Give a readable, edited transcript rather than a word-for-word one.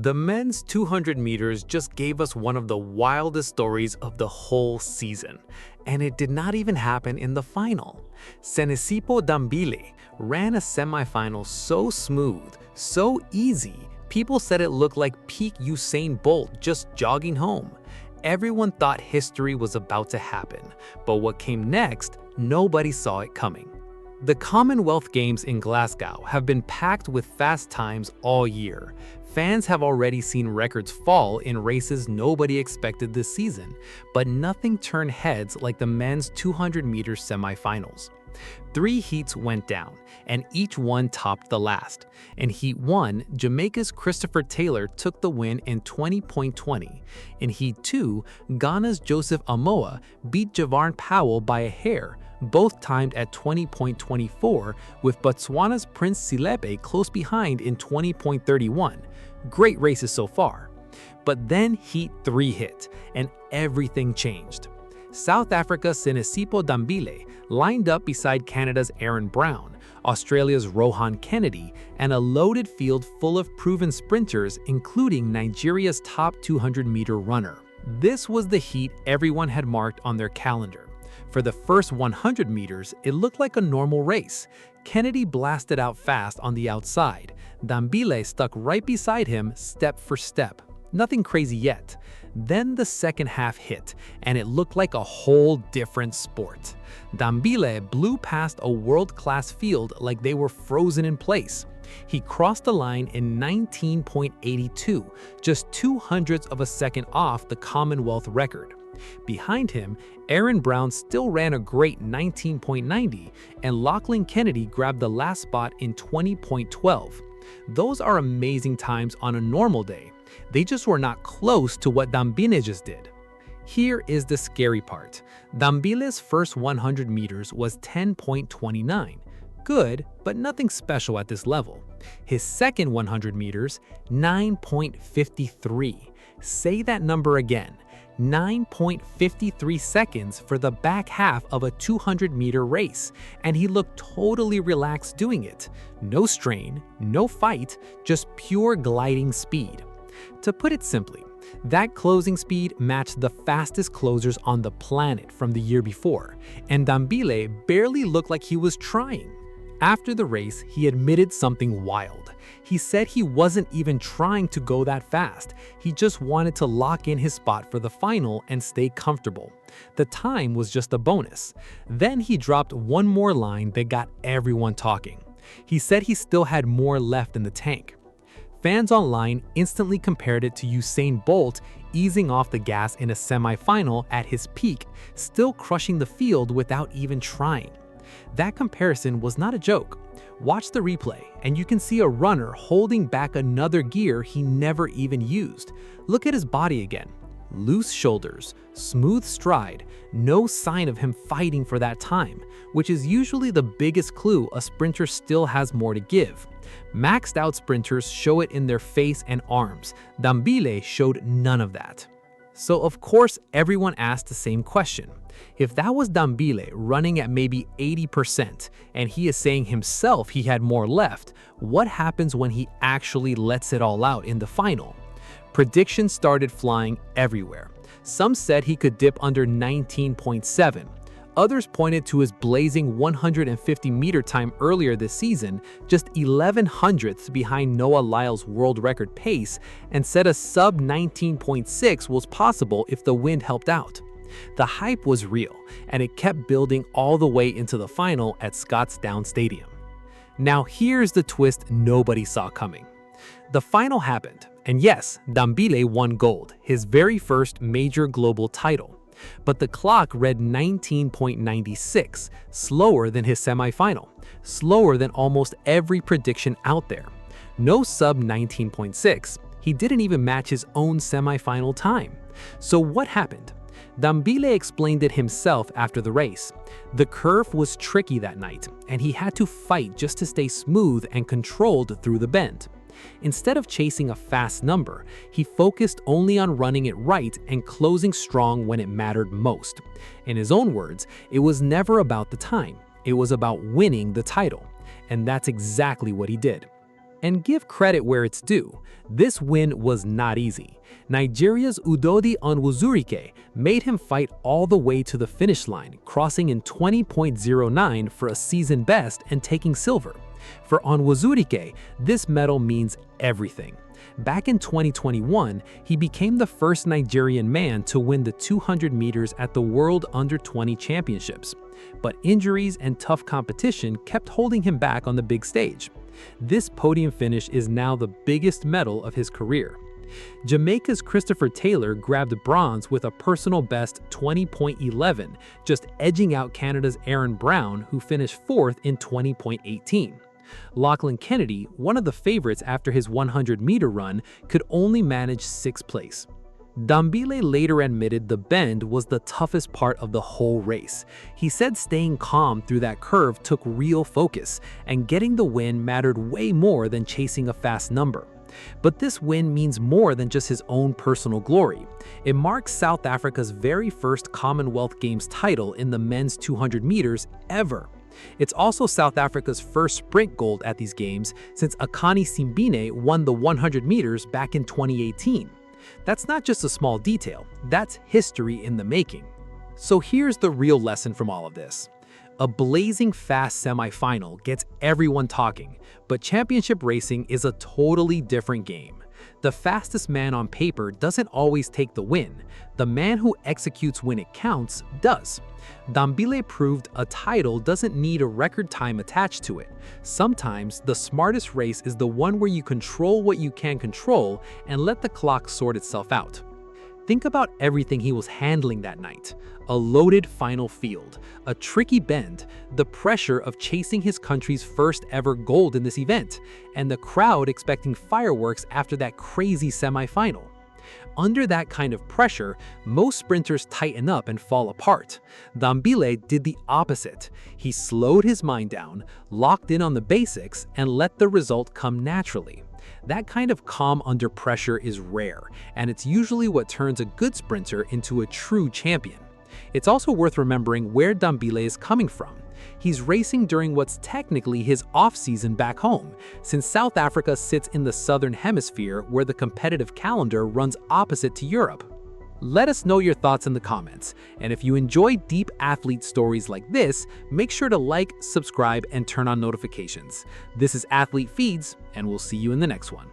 The men's 200 meters just gave us one of the wildest stories of the whole season. And it did not even happen in the final. Dambile ran a semifinal so smooth, so easy, people said it looked like peak Usain Bolt just jogging home. Everyone thought history was about to happen, but what came next, nobody saw it coming. The Commonwealth Games in Glasgow have been packed with fast times all year. Fans have already seen records fall in races nobody expected this season, but nothing turned heads like the men's 200-meter semifinals. 3 heats went down, and each one topped the last. In Heat 1, Jamaica's Christopher Taylor took the win in 20.20. In Heat 2, Ghana's Joseph Amoah beat Javarn Powell by a hair, both timed at 20.24, with Botswana's Prince Silepe close behind in 20.31. Great races so far. But then Heat 3 hit, and everything changed. South Africa's Dambile lined up beside Canada's Aaron Brown, Australia's Rohan Kennedy, and a loaded field full of proven sprinters, including Nigeria's top 200-meter runner. This was the heat everyone had marked on their calendar. For the first 100 meters, it looked like a normal race. Kennedy blasted out fast on the outside. Dambile stuck right beside him, step for step. Nothing crazy yet. Then the second half hit, and it looked like a whole different sport. Dambile blew past a world-class field like they were frozen in place. He crossed the line in 19.82, just 0.02 of a second off the Commonwealth record. Behind him, Aaron Brown still ran a great 19.90, and Lachlan Kennedy grabbed the last spot in 20.12. Those are amazing times on a normal day. They just were not close to what Dambile just did. Here is the scary part. Dambile's first 100 meters was 10.29. Good, but nothing special at this level. His second 100 meters, 9.53. Say that number again. 9.53 seconds for the back half of a 200-meter race, and he looked totally relaxed doing it. No strain, no fight, just pure gliding speed. To put it simply, that closing speed matched the fastest closers on the planet from the year before, and Dambile barely looked like he was trying. After the race, he admitted something wild. He said he wasn't even trying to go that fast. He just wanted to lock in his spot for the final and stay comfortable. The time was just a bonus. Then he dropped one more line that got everyone talking. He said he still had more left in the tank. Fans online instantly compared it to Usain Bolt easing off the gas in a semifinal at his peak, still crushing the field without even trying. That comparison was not a joke. Watch the replay, and you can see a runner holding back another gear he never even used. Look at his body again. Loose shoulders, smooth stride, no sign of him fighting for that time, which is usually the biggest clue a sprinter still has more to give. Maxed out sprinters show it in their face and arms. Dambile showed none of that. So of course everyone asked the same question. If that was Dambile running at maybe 80%, and he is saying himself he had more left, what happens when he actually lets it all out in the final? Predictions started flying everywhere. Some said he could dip under 19.7. Others pointed to his blazing 150-meter time earlier this season, just 11 hundredths behind Noah Lyle's world record pace, and said a sub 19.6 was possible if the wind helped out. The hype was real, and it kept building all the way into the final at Scottsdale Stadium. Now here's the twist nobody saw coming. The final happened, and yes, Dambile won gold, his very first major global title. But the clock read 19.96, slower than his semifinal, slower than almost every prediction out there. No sub 19.6, he didn't even match his own semifinal time. So what happened? Dambile explained it himself after the race. The curve was tricky that night, and he had to fight just to stay smooth and controlled through the bend. Instead of chasing a fast number, he focused only on running it right and closing strong when it mattered most. In his own words, it was never about the time, it was about winning the title. And that's exactly what he did. And give credit where it's due, this win was not easy. Nigeria's Udodi Onwuzurike made him fight all the way to the finish line, crossing in 20.09 for a season best and taking silver. For Onwuzurike, this medal means everything. Back in 2021, he became the first Nigerian man to win the 200 meters at the World Under-20 Championships. But injuries and tough competition kept holding him back on the big stage. This podium finish is now the biggest medal of his career. Jamaica's Christopher Taylor grabbed bronze with a personal best 20.11, just edging out Canada's Aaron Brown, who finished fourth in 20.18. Lachlan Kennedy, one of the favorites after his 100-meter run, could only manage sixth place. Dambile later admitted the bend was the toughest part of the whole race. He said staying calm through that curve took real focus, and getting the win mattered way more than chasing a fast number. But this win means more than just his own personal glory. It marks South Africa's very first Commonwealth Games title in the men's 200 meters ever. It's also South Africa's first sprint gold at these games since Akani Simbine won the 100 meters back in 2018. That's not just a small detail, that's history in the making. So here's the real lesson from all of this. A blazing fast semifinal gets everyone talking, but championship racing is a totally different game. The fastest man on paper doesn't always take the win. The man who executes when it counts does. Dambile proved a title doesn't need a record time attached to it. Sometimes the smartest race is the one where you control what you can control and let the clock sort itself out. Think about everything he was handling that night. A loaded final field, a tricky bend, the pressure of chasing his country's first ever gold in this event, and the crowd expecting fireworks after that crazy semifinal. Under that kind of pressure, most sprinters tighten up and fall apart. Dambile did the opposite. He slowed his mind down, locked in on the basics, and let the result come naturally. That kind of calm under pressure is rare, and it's usually what turns a good sprinter into a true champion. It's also worth remembering where Dambile is coming from. He's racing during what's technically his off-season back home, since South Africa sits in the southern hemisphere where the competitive calendar runs opposite to Europe. Let us know your thoughts in the comments, and if you enjoy deep athlete stories like this, make sure to like, subscribe, and turn on notifications. This is Athlete Feeds, and we'll see you in the next one.